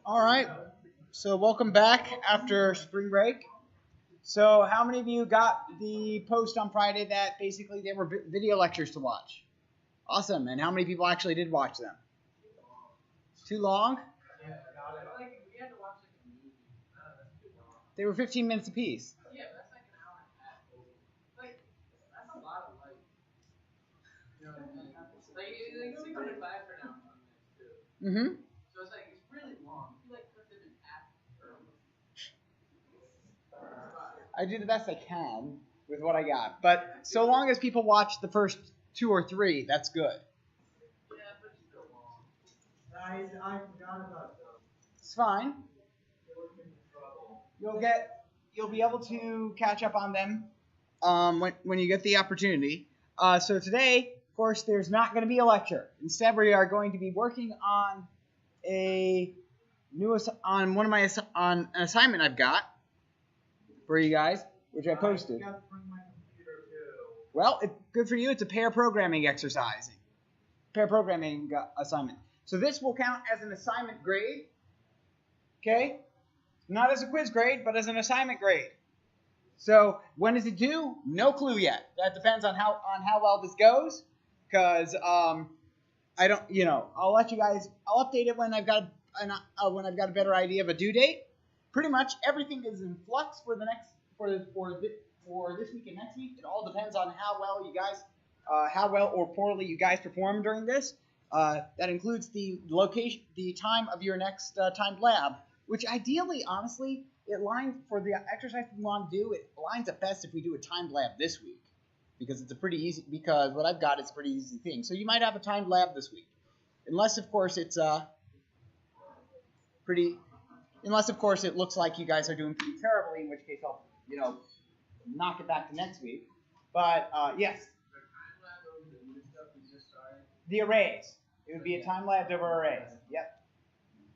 All right. So welcome back after spring break. So how many of you got the post on Friday that basically they were video lectures to watch? Awesome. And how many people actually did watch them? Too long? Yeah, got it. We had to watch like a movie. That's too long. They were 15 minutes apiece. Yeah, but that's like an hour and a half. That's a lot of light. You know what I mean? It's 605 for an hour and 20 minutes too. Mm-hmm. So it's really long. If you cut them in half or I do the best I can with what I got. But so long as people watch the first 2 or 3, that's good. yeah, but it's still long. I forgot about those. It's fine. You'll be able to catch up on them when you get the opportunity. So today, of course, there's not going to be a lecture. Instead, we are going to be working on an assignment I've got for you guys, which I posted. I got to bring my computer too. Well, good for you. It's a pair programming exercise. Pair programming assignment. So this will count as an assignment grade. Okay? Not as a quiz grade, but as an assignment grade. So when is it due? No clue yet. That depends on how well this goes. Because I don't, I'll let you guys. I'll update it when I've got a better idea of a due date. Pretty much everything is in flux for this week and next week. It all depends on how well or poorly you guys perform during this. That includes the location, the time of your next timed lab, which ideally, honestly, it lines for the exercise we want to do. It lines up best if we do a timed lab this week, because it's a pretty easy. Because what I've got is a pretty easy thing. So you might have a timed lab this week, unless of course it looks like you guys are doing pretty terribly, in which case I'll knock it back to next week. But yes. The arrays. It would be a time lapse over arrays. Yep.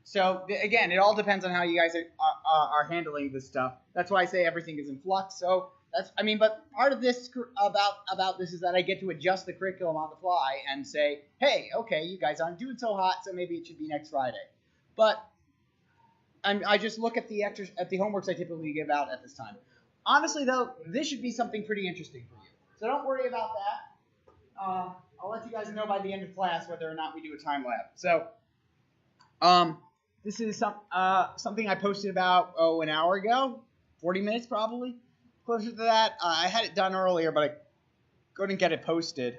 So again, it all depends on how you guys are handling this stuff. That's why I say everything is in flux. So but part of this about this is that I get to adjust the curriculum on the fly and say, hey, okay, you guys aren't doing so hot, so maybe it should be next Friday. But I just look at the homeworks I typically give out at this time. Honestly, though, this should be something pretty interesting for you. So don't worry about that. I'll let you guys know by the end of class whether or not we do a time lab. So, this is something I posted about an hour ago, 40 minutes probably, closer to that. I had it done earlier, but I couldn't get it posted.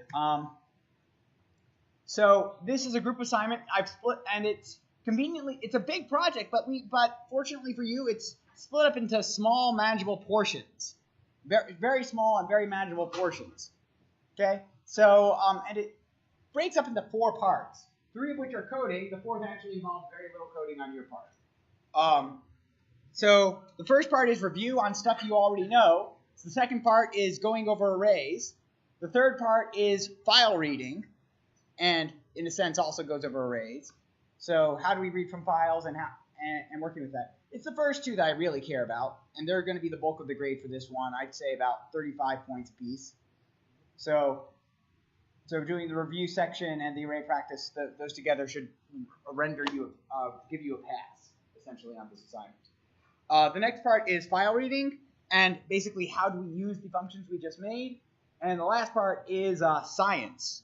So this is a group assignment I've split, and it's a big project, but fortunately for you, it's split up into small, manageable portions, very, very small and very manageable portions. Okay. So, and it breaks up into 4 parts, 3 of which are coding. The 4th actually involves very little coding on your part. So the first part is review on stuff you already know. The second part is going over arrays. The third part is file reading, and in a sense also goes over arrays. So how do we read from files and working with that? It's the first 2 that I really care about, and they're going to be the bulk of the grade for this one. I'd say about 35 points apiece. So doing the review section and the array practice, those together should give you a pass, essentially, on this assignment. The next part is file reading, and basically how do we use the functions we just made. And the last part is science,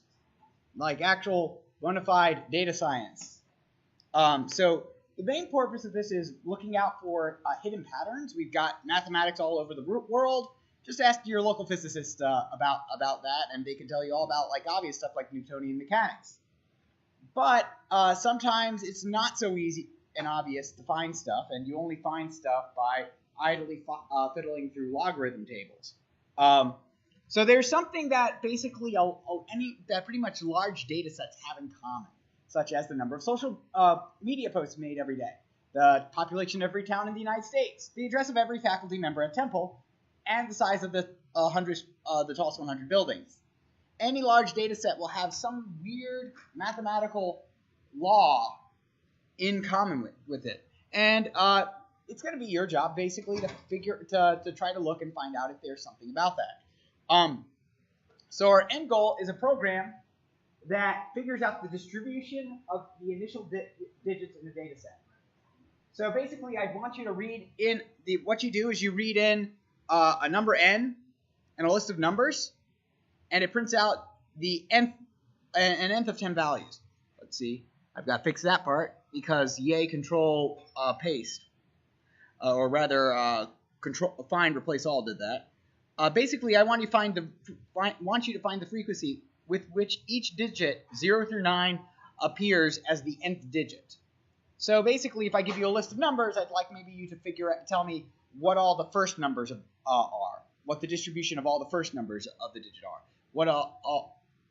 like actual bona fide data science. So the main purpose of this is looking out for hidden patterns. We've got mathematics all over the world. Just ask your local physicist about that, and they can tell you all about obvious stuff like Newtonian mechanics. But sometimes it's not so easy and obvious to find stuff, and you only find stuff by idly fiddling through logarithm tables. So there's something that basically that pretty much large data sets have in common, such as the number of social media posts made every day, the population of every town in the United States, the address of every faculty member at Temple, and the size of the tallest 100 buildings. Any large data set will have some weird mathematical law in common with it. And it's going to be your job, basically, to try to look and find out if there's something about that. So our end goal is a program that figures out the distribution of the initial digits in the data set. So basically, I want you to read in what you do is you read in a number n and a list of numbers, and it prints out an nth of 10 values. Let's see. I've got to fix that part because yay control paste, or rather control find replace all did that. Basically, I want you to find the frequency with which each digit 0 through 9 appears as the nth digit. So basically, if I give you a list of numbers, I'd like maybe you to tell me what all the first numbers are, what the distribution of all the first numbers of the digit are,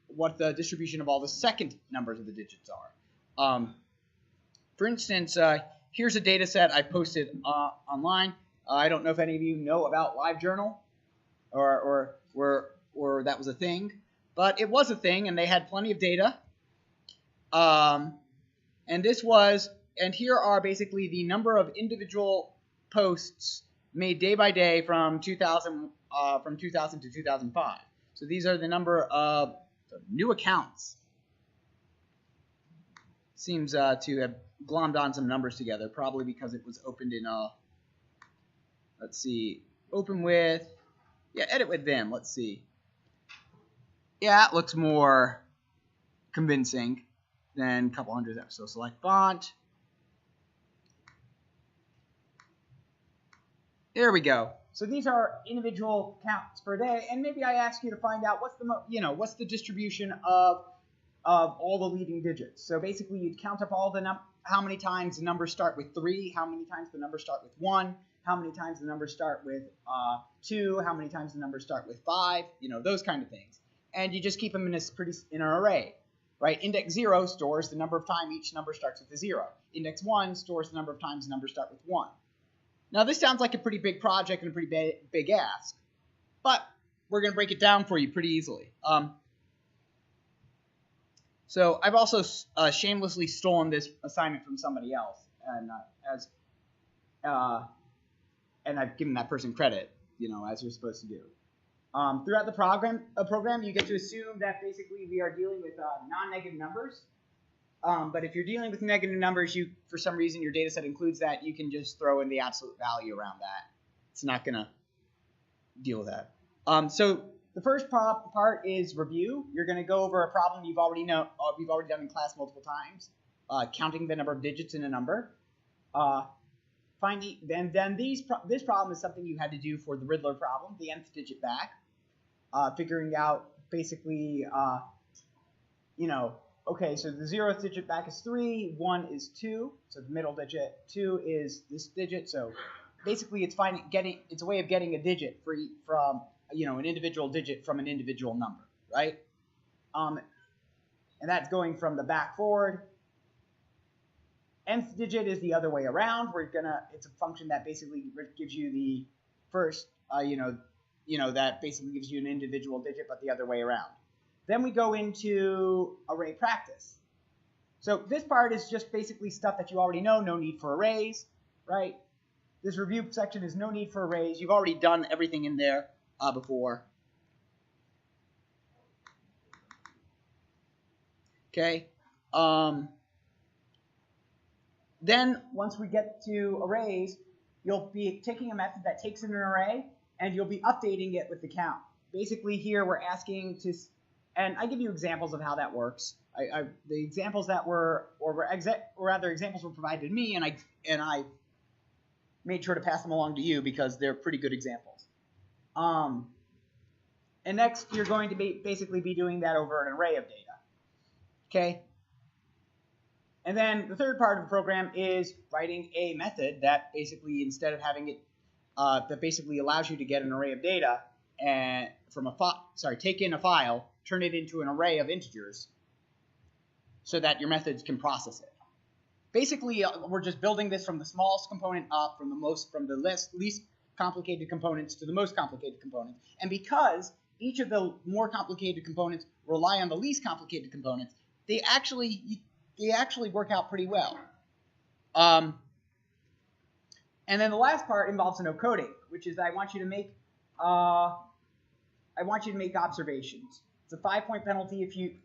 what the distribution of all the second numbers of the digits are. For instance, here's a data set I posted online. I don't know if any of you know about LiveJournal, or that was a thing, but it was a thing, and they had plenty of data. And here are basically the number of individual posts made day by day from 2000 to 2005. So these are the number of new accounts. Seems to have glommed on some numbers together, probably because it was opened in let's see, edit with Vim. Let's see. Yeah, it looks more convincing than a couple hundred. So select font. There we go. So these are individual counts per day, and maybe I ask you to find out what's the distribution of all the leading digits. So basically, you'd count up all how many times the numbers start with 3, how many times the numbers start with 1, how many times the numbers start with 2, how many times the numbers start with 5, those kind of things. And you just keep them in an array, right? Index 0 stores the number of times each number starts with a 0. Index 1 stores the number of times the numbers start with 1. Now, this sounds like a pretty big project and a pretty big ask, but we're going to break it down for you pretty easily. So I've also shamelessly stolen this assignment from somebody else, and I've given that person credit, as you're supposed to do. Throughout the program, you get to assume that basically we are dealing with non-negative numbers. But if you're dealing with negative numbers, for some reason your data set includes that, you can just throw in the absolute value around that. It's not going to deal with that. So the first part is review. You're going to go over a problem you've already done in class multiple times, counting the number of digits in a number. This problem is something you had to do for the Riddler problem, the nth digit back, figuring out basically, okay, so the 0th digit back is 3, 1 is 2, so the middle digit, 2 is this digit. So basically, it's a way of getting a digit from an individual digit from an individual number, right? And that's going from the back forward. Nth digit is the other way around. It's a function that basically gives you the first, that basically gives you an individual digit, but the other way around. Then we go into array practice. So this part is just basically stuff that you already know, no need for arrays, right? This review section is no need for arrays. You've already done everything in there before. Okay. Then once we get to arrays, you'll be taking a method that takes in an array, and you'll be updating it with the count. Basically here we're asking to... And I give you examples of how that works. The examples that examples were provided to me, and I made sure to pass them along to you because they're pretty good examples. And next, you're going to basically be doing that over an array of data. Okay. And then the third part of the program is writing a method that basically, instead of having it, that basically allows you to get an array of data and take in a file, turn it into an array of integers so that your methods can process it. Basically, we're just building this from the smallest component up, from the least complicated components to the most complicated components. And because each of the more complicated components rely on the least complicated components, they actually work out pretty well. And then the last part involves no coding, which is I want you to make observations. It's a 5-point penalty if you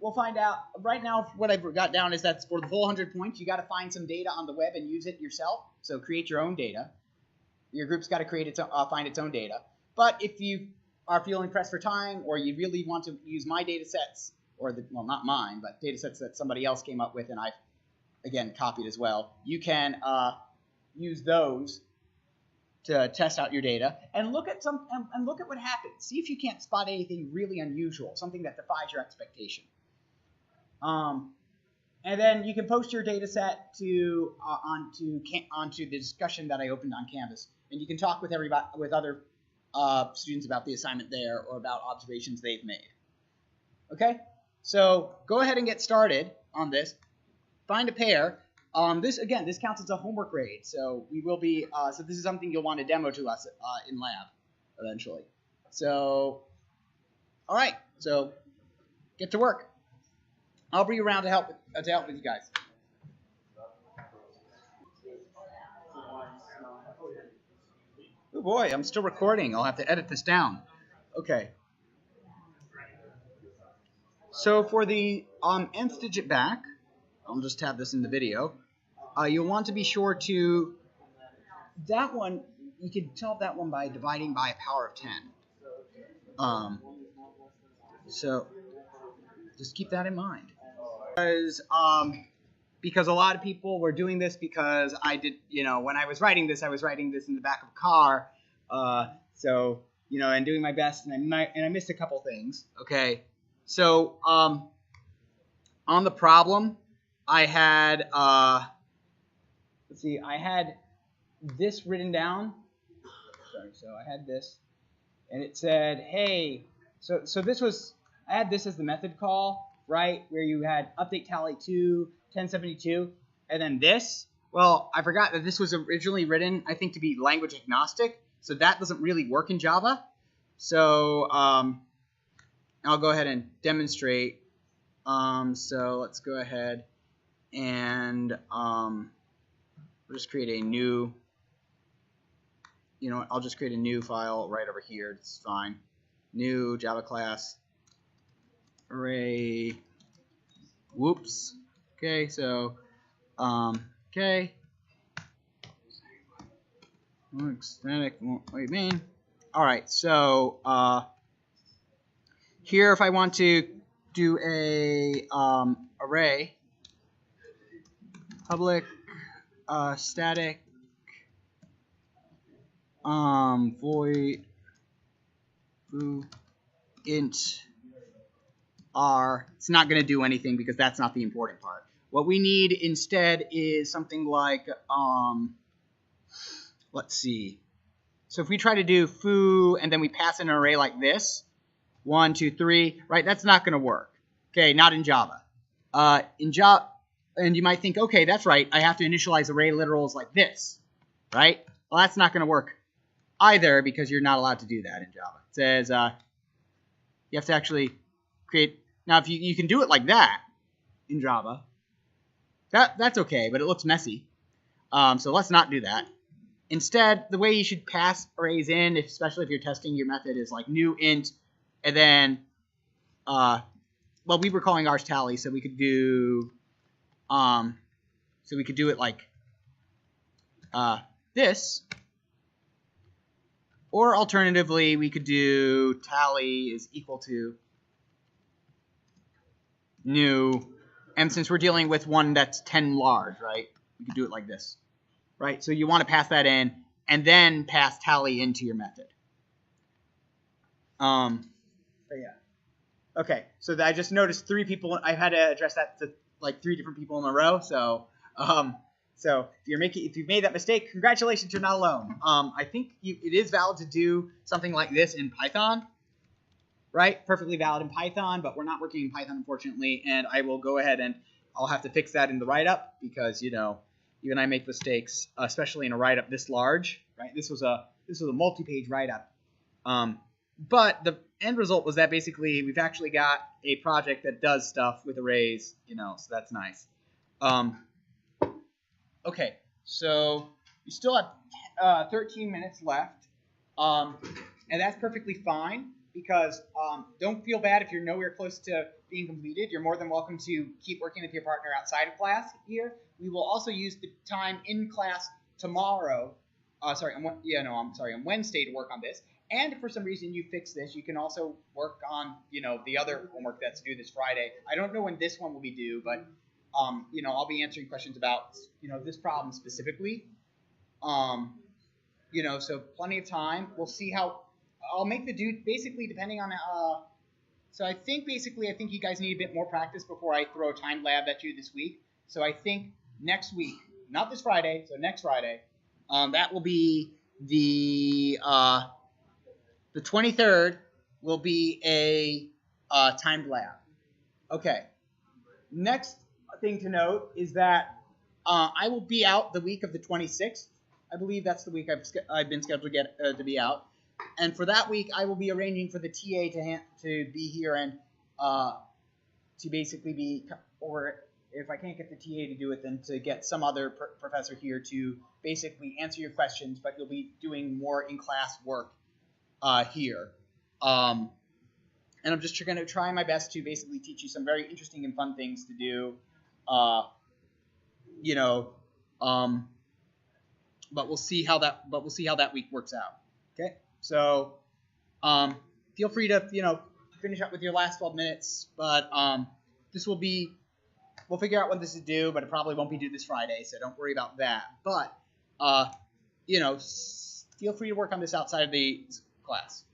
we'll find out. Right now, what I've got down is that for the full 100 points, you got to find some data on the web and use it yourself. So create your own data. Your group's got to create its own, find its own data. But if you are feeling pressed for time, or you really want to use my data sets, or well, not mine, but data sets that somebody else came up with, and I've again copied as well, you can use those to test out your data and look at what happens. See if you can't spot anything really unusual, something that defies your expectation. And then you can post your data set to onto the discussion that I opened on Canvas, and you can talk with other students about the assignment there or about observations they've made. Okay, so go ahead and get started on this. Find a pair. This counts as a homework grade, so we will be. So this is something you'll want to demo to us in lab eventually. So, all right, so get to work. I'll be around to help with you guys. Oh boy, I'm still recording. I'll have to edit this down. Okay. So for the nth digit back, I'll just have this in the video. You'll want to be sure to that one. You can solve that one by dividing by a power of 10. So just keep that in mind. Because a lot of people were doing this because I did, when I was writing this in the back of a car. So, and doing my best, and I missed a couple things. Okay. So, on the problem, I had, let's see, I had this written down. Sorry, so I had this, and it said, hey, so this was, I had this as the method call, right, where you had update tally to 1072, and then this, well, I forgot that this was originally written, I think, to be language agnostic, so that doesn't really work in Java. So I'll go ahead and demonstrate. So let's go ahead and we'll just create a new, I'll just create a new file right over here. It's fine. New Java class array. Whoops. Okay, so okay. Static won't wait main. All right, so here if I want to do a array, public static void foo int r. It's not going to do anything because that's not the important part. What we need instead is something like let's see. So if we try to do foo and then we pass in an array like this, 1, 2, 3, right? That's not going to work. Okay, not in Java. In Java, and you might think, okay, that's right. I have to initialize array literals like this, right? Well, that's not going to work either because you're not allowed to do that in Java. It says you have to actually create. Now, if you can do it like that in Java, that's okay, but it looks messy. So let's not do that. Instead, the way you should pass arrays in, especially if you're testing your method, is like new int, and then, well, we were calling ours tally, so we could do, it like this, or alternatively, we could do tally is equal to new, and since we're dealing with one that's 10 large, right, we could do it like this. Right, so you want to pass that in, and then pass tally into your method. Yeah. Okay, so I just noticed 3 people. I had to address that to like 3 different people in a row. So, so if you've made that mistake, congratulations, you're not alone. I think it is valid to do something like this in Python. Right, perfectly valid in Python, but we're not working in Python, unfortunately. And I will go ahead and I'll have to fix that in the write-up because even I make mistakes, especially in a write-up this large, right? This was a multi-page write-up. But the end result was that basically we've actually got a project that does stuff with arrays, so that's nice. Okay, so we still have 13 minutes left, and that's perfectly fine because don't feel bad if you're nowhere close to being completed. You're more than welcome to keep working with your partner outside of class here. We will also use the time in class tomorrow. On Wednesday to work on this. And if for some reason you fix this, you can also work on, the other homework that's due this Friday. I don't know when this one will be due, but, I'll be answering questions about, this problem specifically. So plenty of time. We'll see how, I'll make the due, basically depending on, so I think you guys need a bit more practice before I throw a timed lab at you this week. So I think next week, not this Friday, so next Friday, that will be the 23rd will be a timed lab. Okay. Next thing to note is that I will be out the week of the 26th. I believe that's the week I've been scheduled to be out. And for that week, I will be arranging for the TA to be here and to basically be, or if I can't get the TA to do it, then to get some other professor here to basically answer your questions, but you'll be doing more in-class work here. And I'm just going to try my best to basically teach you some very interesting and fun things to do, but we'll see how that week works out. Okay, so feel free to finish up with your last 12 minutes, but this will be. We'll figure out when this is due, but it probably won't be due this Friday, so don't worry about that. But feel free to work on this outside of the class.